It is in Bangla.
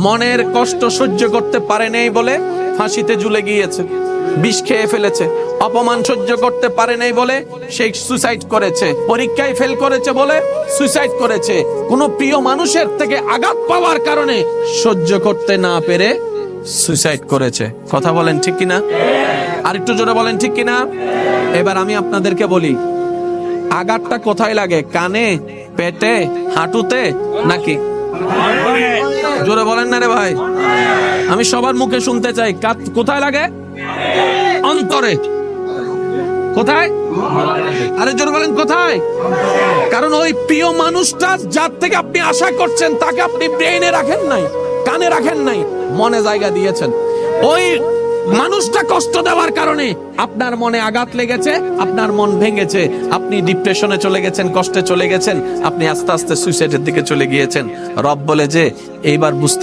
মনের কষ্ট সহ্য করতে পারে নাই বলে ফাঁসিতে ঝুলে গিয়েছে, বিষ খেয়ে ফেলেছে। অপমান সহ্য করতে পারে নাই বলে সে সুইসাইড করেছে। পরীক্ষায় ফেল করেছে বলে সুইসাইড করেছে। কোনো প্রিয় মানুষের থেকে আঘাত পাওয়ার কারণে সহ্য করতে না পেরে সুইসাইড করেছে। কথা বলেন ঠিক কিনা? আর একটু জোরে বলেন ঠিক কিনা? এবার আমি আপনাদেরকে বলি, আঘাতটা কোথায় লাগে? কানে, পেটে, হাঁটুতে নাকি? জোরে বলেন না রে ভাই, আমি সবার মুখে শুনতে চাই। কোথায় লাগে? অন্তরে। কোথায়? আরে জোরে বলেন কোথায়? কারণ ওই প্রিয় মানুষটা যার থেকে আপনি আশা করছেন তাকে আপনি ব্রেইনে রাখেন নাই, কানে রাখেন নাই, মনে জায়গা দিয়েছেন। ওই মানুষটা কষ্ট দেওয়ার কারণে আপনার মনে আঘাত লেগেছে, আপনার মন ভেঙেছে, আপনি ডিপ্রেশনে চলে গেছেন, কষ্টে চলে গেছেন, আপনি আস্তে আস্তে সুইসাইডের দিকে চলে গিয়েছেন। রব বলে যে এইবার বুঝতে